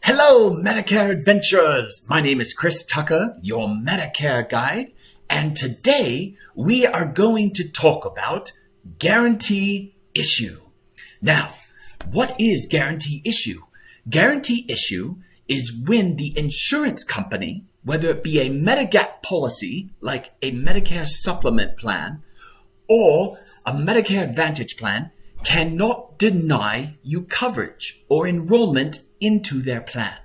Hello, Medicare Adventurers! My name is Chris Tucker, your Medicare guide, and today we are going to talk about guarantee issue. Now, what is guarantee issue? Guarantee issue is when the insurance company, whether it be a Medigap policy like a Medicare supplement plan or a Medicare Advantage plan, cannot deny you coverage or enrollment into their plan.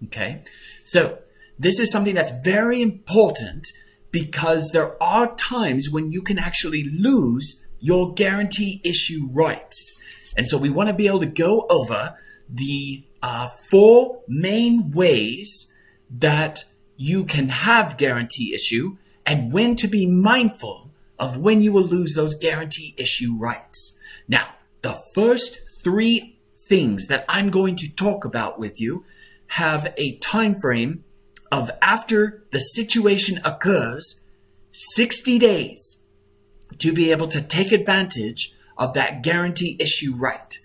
Okay, so this is something that's very important because there are times when you can actually lose your guarantee issue rights. And so we want to be able to go over the four main ways that you can have guarantee issue and when to be mindful of when you will lose those guarantee issue rights. Now, the first three things that I'm going to talk about with you have a time frame of after the situation occurs, 60 days to be able to take advantage of that guarantee issue right.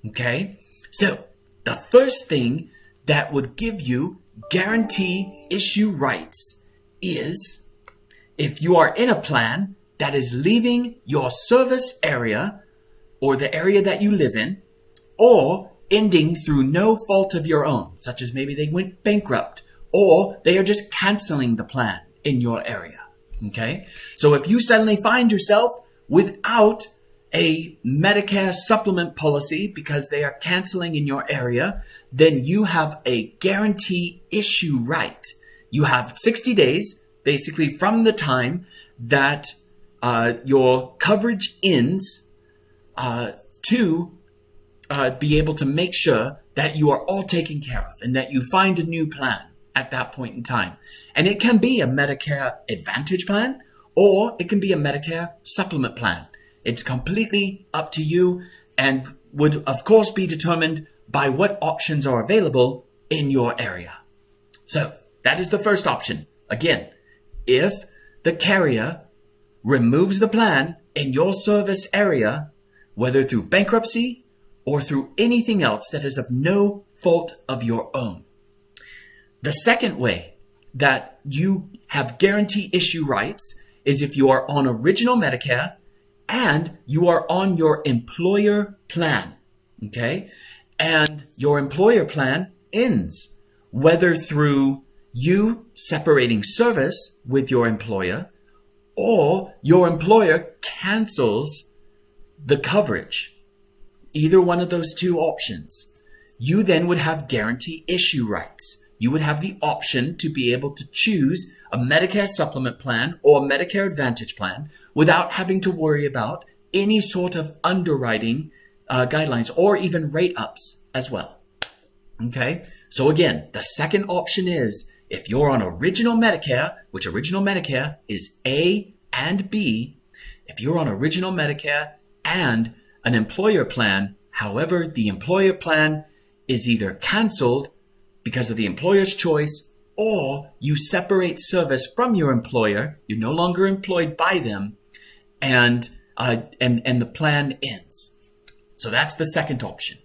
Okay? So, the first thing that would give you guarantee issue rights is if you are in a plan that is leaving your service area or the area that you live in, or ending through no fault of your own, such as maybe they went bankrupt, or they are just canceling the plan in your area. Okay? So if you suddenly find yourself without a Medicare supplement policy because they are canceling in your area, then you have a guarantee issue right. You have 60 days, basically from the time that your coverage ends to be able to make sure that you are all taken care of and that you find a new plan at that point in time. And it can be a Medicare Advantage plan or it can be a Medicare supplement plan. It's completely up to you and would, of course, be determined by what options are available in your area. So that is the first option. Again, if the carrier removes the plan in your service area, whether through bankruptcy or through anything else that is of no fault of your own. The second way that you have guarantee issue rights is if you are on original Medicare and you are on your employer plan, okay? And your employer plan ends, whether through you separating service with your employer or your employer cancels the coverage, either one of those two options, you then would have guarantee issue rights. You would have the option to be able to choose a Medicare supplement plan or a Medicare Advantage plan without having to worry about any sort of underwriting guidelines or even rate ups as well. Okay, so again, the second option is if you're on original Medicare, which original Medicare is A and B, if you're on original Medicare and an employer plan, however, the employer plan is either canceled because of the employer's choice or you separate service from your employer, you're no longer employed by them, and the plan ends. So that's the second option.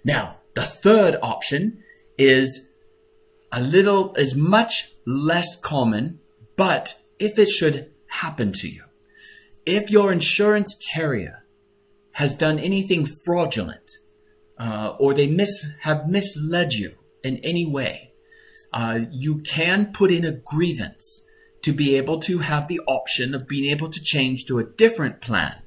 Now, the third option is much less common, but if it should happen to you, if your insurance carrier has done anything fraudulent, or they have misled you in any way, you can put in a grievance to be able to have the option of being able to change to a different plan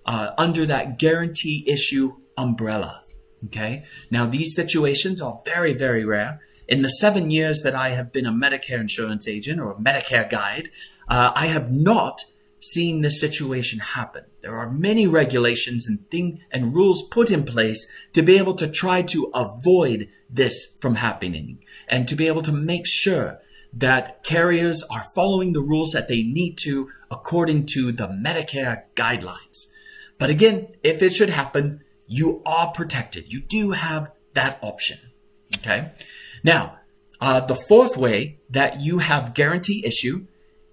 under that guarantee issue umbrella. Okay. Now, these situations are very, very rare. In the 7 years that I have been a Medicare insurance agent or a Medicare guide, I have not seen this situation happen. There are many regulations and rules put in place to be able to try to avoid this from happening and to be able to make sure that carriers are following the rules that they need to according to the Medicare guidelines. But again, if it should happen, you are protected. You do have that option. Okay. Now, the fourth way that you have guarantee issue,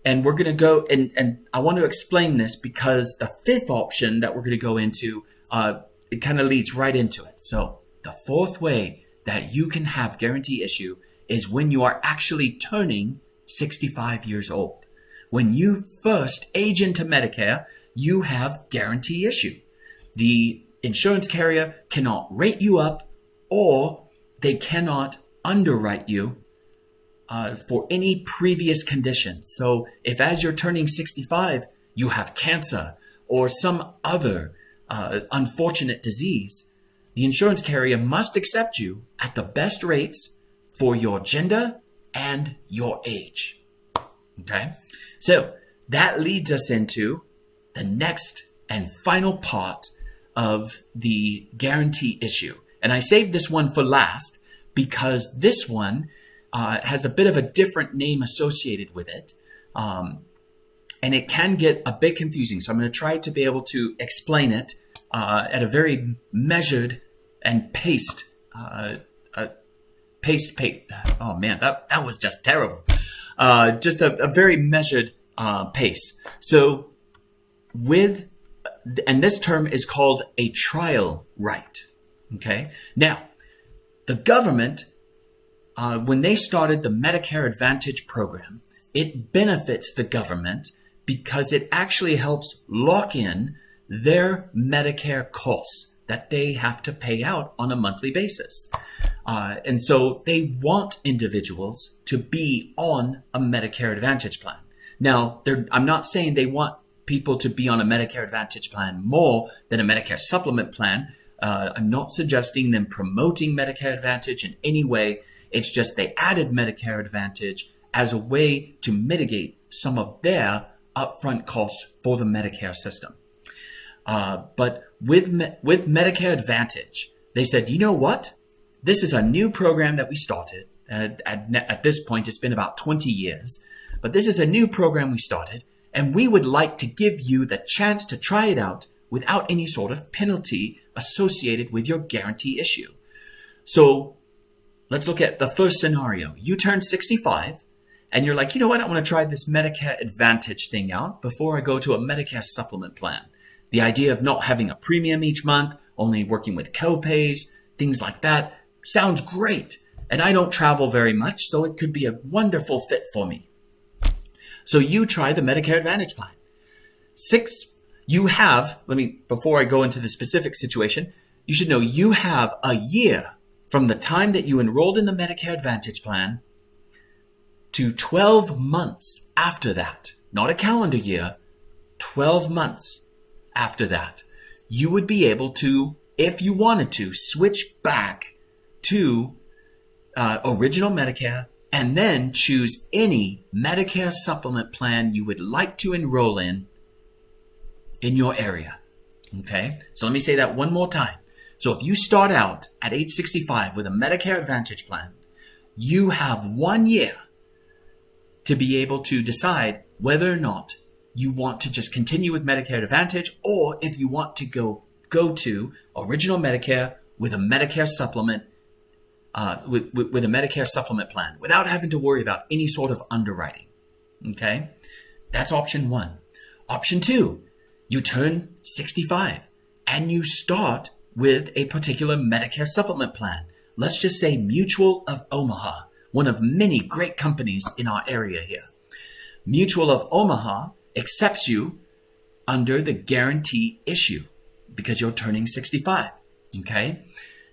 and we're going to go and I want to explain this because the fifth option that we're going to go into, it kind of leads right into it. So the fourth way that you can have guarantee issue is when you are actually turning 65 years old. When you first age into Medicare, you have guarantee issue. The insurance carrier cannot rate you up, or they cannot underwrite you for any previous condition. So if as you're turning 65, you have cancer or some other unfortunate disease, the insurance carrier must accept you at the best rates for your gender and your age. Okay? So that leads us into the next and final part of the guarantee issue. And I saved this one for last because this one has a bit of a different name associated with it. And it can get a bit confusing. So I'm going to try to be able to explain it at a very measured and paced. Oh man, that was just terrible. Just a very measured pace. So and this term is called a trial right. Okay. Now, the government, when they started the Medicare Advantage program, it benefits the government because it actually helps lock in their Medicare costs that they have to pay out on a monthly basis. And so they want individuals to be on a Medicare Advantage plan. Now, I'm not saying they want people to be on a Medicare Advantage plan more than a Medicare supplement plan. I'm not suggesting them promoting Medicare Advantage in any way. It's just they added Medicare Advantage as a way to mitigate some of their upfront costs for the Medicare system. But with Medicare Advantage, they said, you know what? This is a new program that we started. At this point, it's been about 20 years. But this is a new program we started, and we would like to give you the chance to try it out without any sort of penalty associated with your guarantee issue. So let's look at the first scenario. You turn 65, and you're like, you know what? I want to try this Medicare Advantage thing out before I go to a Medicare supplement plan. The idea of not having a premium each month, only working with copays, things like that, sounds great. And I don't travel very much, so it could be a wonderful fit for me. So you try the Medicare Advantage plan. Before I go into the specific situation, you should know you have a year from the time that you enrolled in the Medicare Advantage plan to 12 months after that, not a calendar year, 12 months after that, you would be able to, if you wanted to, switch back to original Medicare and then choose any Medicare supplement plan you would like to enroll in your area. Okay? So let me say that one more time. So if you start out at age 65 with a Medicare Advantage plan, you have 1 year to be able to decide whether or not you want to just continue with Medicare Advantage, or if you want to go to original Medicare with a Medicare supplement, with a Medicare supplement plan without having to worry about any sort of underwriting. Okay? That's option one. Option two, you turn 65 and you start with a particular Medicare supplement plan. Let's just say Mutual of Omaha, one of many great companies in our area here. Mutual of Omaha accepts you under the guarantee issue because you're turning 65. Okay?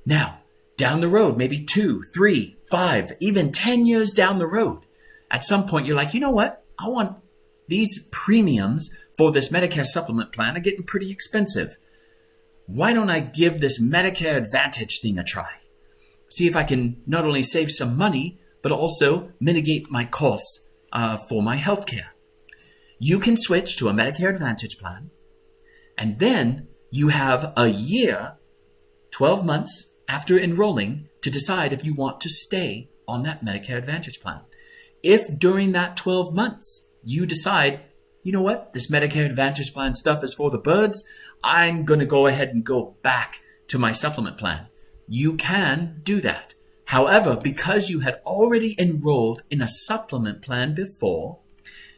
Now, down the road, maybe 2, 3, 5, even 10 years down the road, at some point you're like, you know what? I want these premiums for this Medicare supplement plan are getting pretty expensive. Why don't I give this Medicare Advantage thing a try? See if I can not only save some money, but also mitigate my costs for my healthcare. You can switch to a Medicare Advantage plan, and then you have a year, 12 months after enrolling to decide if you want to stay on that Medicare Advantage plan. If during that 12 months you decide, you know what, this Medicare Advantage plan stuff is for the birds, I'm going to go ahead and go back to my supplement plan. You can do that. However, because you had already enrolled in a supplement plan before,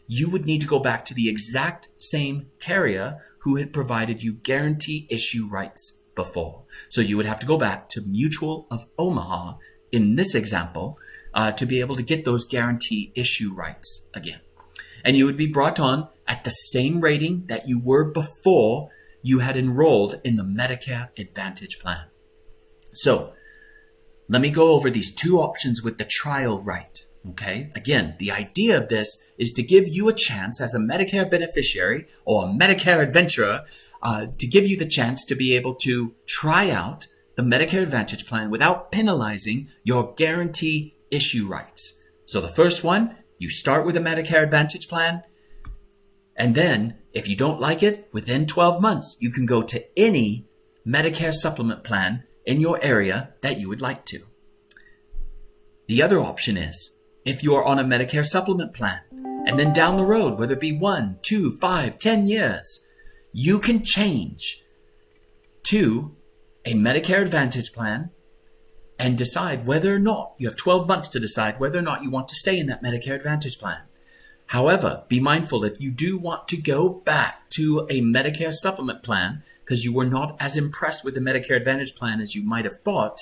you would need to go back to the exact same carrier who had provided you guarantee issue rights before. So you would have to go back to Mutual of Omaha in this example to be able to get those guarantee issue rights again. And you would be brought on at the same rating that you were before you had enrolled in the Medicare Advantage plan. So let me go over these two options with the trial right. Okay. Again, the idea of this is to give you a chance as a Medicare beneficiary or a Medicare adventurer to give you the chance to be able to try out the Medicare Advantage plan without penalizing your guarantee issue rights. So the first one, you start with a Medicare Advantage plan, and then if you don't like it, within 12 months, you can go to any Medicare supplement plan in your area that you would like to. The other option is, if you are on a Medicare supplement plan, and then down the road, whether it be 1, 2, 5, 10 years, you can change to a Medicare Advantage plan and decide whether or not, you have 12 months to decide whether or not you want to stay in that Medicare Advantage plan. However, be mindful if you do want to go back to a Medicare supplement plan because you were not as impressed with the Medicare Advantage plan as you might have thought,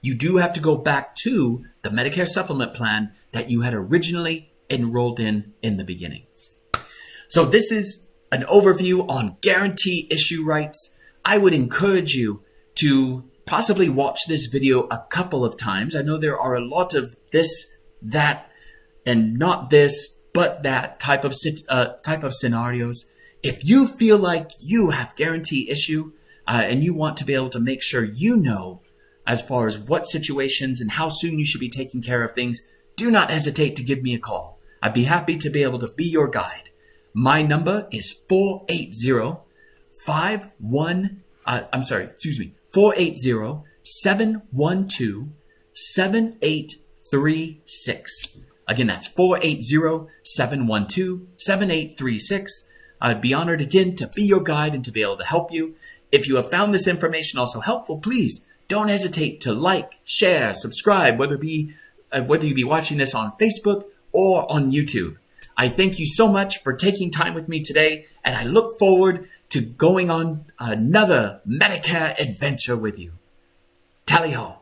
you do have to go back to the Medicare supplement plan that you had originally enrolled in the beginning. So this is an overview on guarantee issue rights. I would encourage you to possibly watch this video a couple of times. I know there are a lot of this, that, and not this, but that type of scenarios. If you feel like you have guarantee issue and you want to be able to make sure you know as far as what situations and how soon you should be taking care of things, do not hesitate to give me a call. I'd be happy to be able to be your guide. My number is 480-712-7836. Again, that's 480-712-7836. I'd be honored again to be your guide and to be able to help you. If you have found this information also helpful, please don't hesitate to like, share, subscribe, whether you be watching this on Facebook or on YouTube. I thank you so much for taking time with me today, and I look forward to going on another Medicare adventure with you. Tally ho!